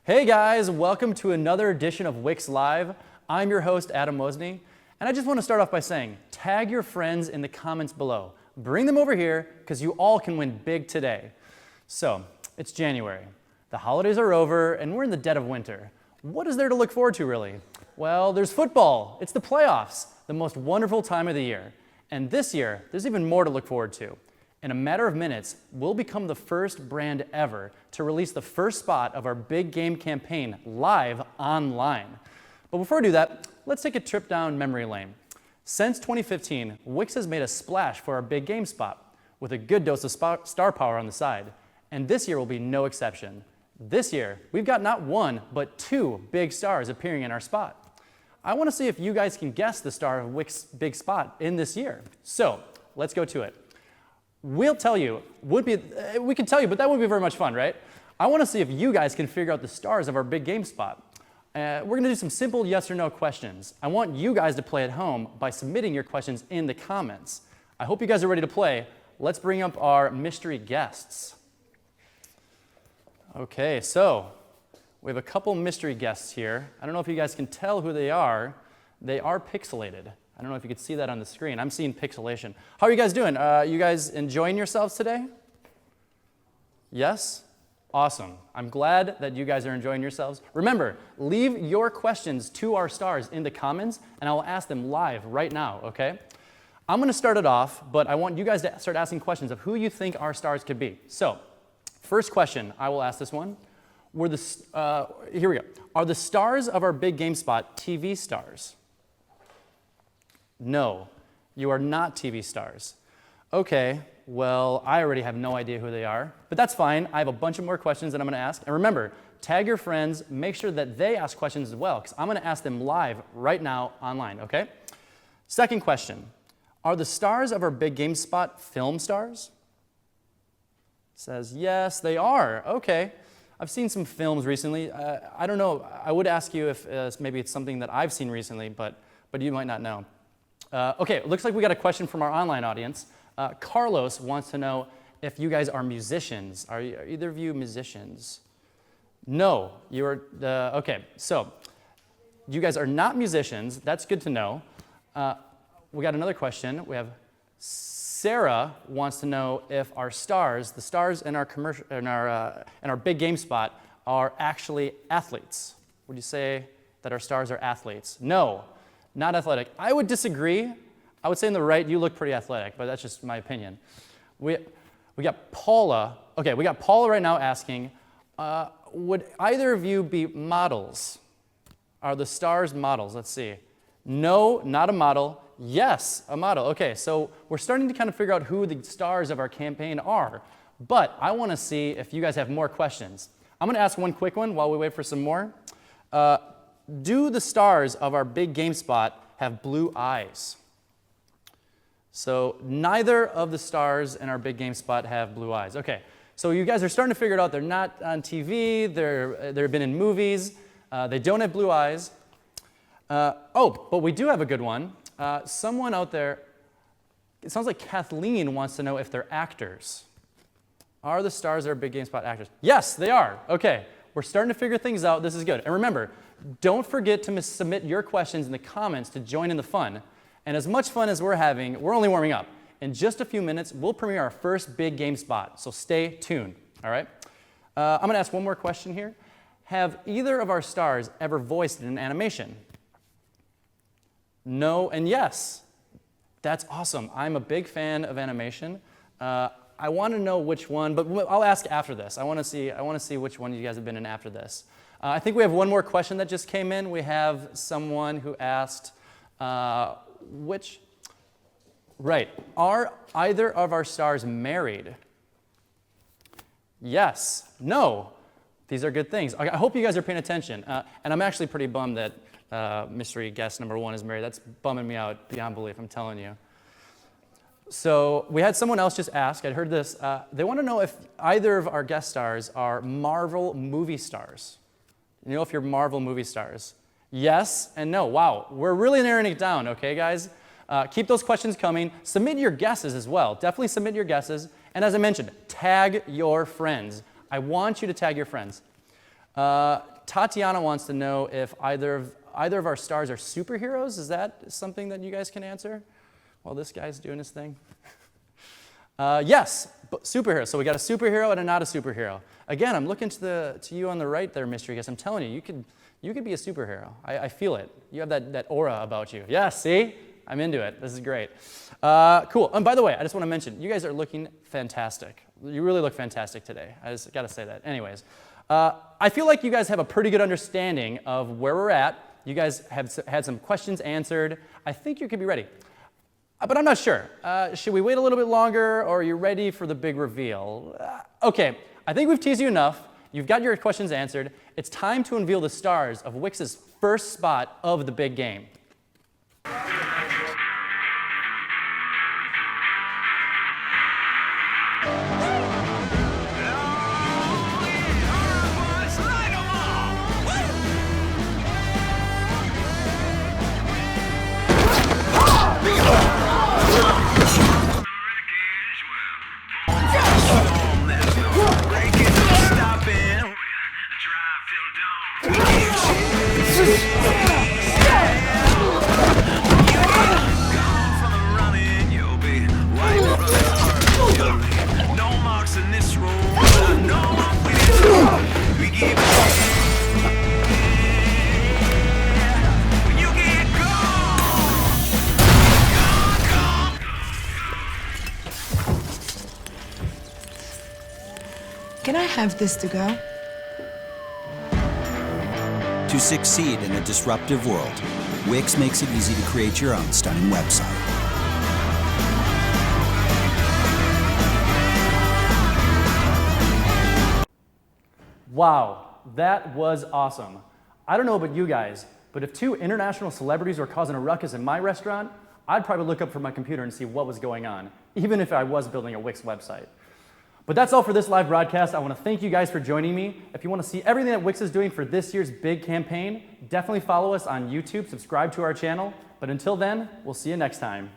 Hey guys, welcome to another edition of Wix Live. I'm your host, Adam Mosney, and I just want to start off by saying, tag your friends in the comments below. Bring them over here, because you all can win big today. So, it's January. The holidays are over, and we're in the dead of winter. What is there to look forward to, really? Well, there's football. It's the playoffs, the most wonderful time of the year. And this year, there's even more to look forward to. In a matter of minutes, we'll become the first brand ever to release the first spot of our big game campaign live online. But before we do that, let's take a trip down memory lane. Since 2015, Wix has made a splash for our big game spot with a good dose of star power on the side. And this year will be no exception. This year, we've got not one, but two big stars appearing in our spot. I want to see if you guys can guess the star of Wix big spot in this year. So, let's go to it. We'll tell you, we can tell you, but that wouldn't be very much fun, right? I want to see if you guys can figure out the stars of our big game spot. We're going to do some simple yes or no questions. I want you guys to play at home by submitting your questions in the comments. I hope you guys are ready to play. Let's bring up our mystery guests. Okay, so we have a couple mystery guests here. I don't know if you guys can tell who they are. They are pixelated. I don't know if you can see that on the screen. I'm seeing pixelation. How are you guys doing? You guys enjoying yourselves today? Yes? Awesome. I'm glad that you guys are enjoying yourselves. Remember, leave your questions to our stars in the comments, and I will ask them live right now, okay? I'm going to start it off, but I want you guys to start asking questions of who you think our stars could be. So, first question, I will ask this one. Here we go. Are the stars of our big game spot TV stars? No, you are not TV stars. Okay, well, I already have no idea who they are, but that's fine. I have a bunch of more questions that I'm going to ask. And remember, tag your friends, make sure that they ask questions as well, because I'm going to ask them live right now online, okay? Second question, are the stars of our big game spot film stars? Says, yes, they are. Okay. I've seen some films recently. I don't know. I would ask you if maybe it's something that I've seen recently, but you might not know. Okay, it looks like we got a question from our online audience. Carlos wants to know if you guys are musicians. Are either of you musicians? No, you're, okay, so you guys are not musicians. That's good to know. We got another question. We have Sarah wants to know if our stars, the stars in our commercial, in our big game spot, are actually athletes. Would you say that our stars are athletes? No. Not athletic. I would disagree. I would say in the right, you look pretty athletic, but that's just my opinion. We got Paula. Okay, we got Paula right now asking, would either of you be models? Are the stars models? Let's see. No, not a model. Yes, a model. Okay, so we're starting to kind of figure out who the stars of our campaign are, but I want to see if you guys have more questions. I'm going to ask one quick one while we wait for some more. Do the stars of our big game spot have blue eyes? So neither of the stars in our big game spot have blue eyes. Okay, so you guys are starting to figure it out. They're not on TV. They've been in movies. They don't have blue eyes. But we do have a good one. Someone out there, it sounds like Kathleen wants to know if they're actors. Are the stars of our big game spot actors? Yes, they are. Okay, we're starting to figure things out. This is good. And remember, don't forget to submit your questions in the comments to join in the fun. And as much fun as we're having, we're only warming up. In just a few minutes, we'll premiere our first big game spot, so stay tuned, all right? I'm going to ask one more question here. Have either of our stars ever voiced in an animation? No and yes. That's awesome. I'm a big fan of animation. I want to know which one, but I'll ask after this. I want to see which one you guys have been in after this. I think we have one more question that just came in. We have someone who asked, right, are either of our stars married? Yes, no. These are good things. I hope you guys are paying attention. And I'm actually pretty bummed that mystery guest number one is married. That's bumming me out beyond belief, I'm telling you. So we had someone else just ask, I'd heard this, they want to know if either of our guest stars are Marvel movie stars. You know if you're Marvel movie stars. Yes and no. Wow, we're really narrowing it down, okay, guys? Keep those questions coming. Submit your guesses as well. Definitely submit your guesses. And as I mentioned, tag your friends. I want you to tag your friends. Tatiana wants to know if either of our stars are superheroes. Is that something that you guys can answer while this guy's doing his thing? Yes, superhero. So we got a superhero and a not a superhero. Again, I'm looking to you on the right there, Mystery Guest. I'm telling you, you could be a superhero. I feel it. You have that aura about you. Yeah, see? I'm into it. This is great. Cool. And by the way, I just want to mention, you guys are looking fantastic. You really look fantastic today. I just got to say that. Anyways, I feel like you guys have a pretty good understanding of where we're at. You guys have had some questions answered. I think you could be ready. But I'm not sure. Should we wait a little bit longer, or are you ready for the big reveal? Okay, I think we've teased you enough. You've got your questions answered. It's time to unveil the stars of Wix's first spot of the big game. Can I have this to go? To succeed in a disruptive world, Wix makes it easy to create your own stunning website. Wow, that was awesome. I don't know about you guys, but if 2 international celebrities were causing a ruckus in my restaurant, I'd probably look up from my computer and see what was going on, even if I was building a Wix website. But that's all for this live broadcast. I want to thank you guys for joining me. If you want to see everything that Wix is doing for this year's big campaign, definitely follow us on YouTube, subscribe to our channel. But until then, we'll see you next time.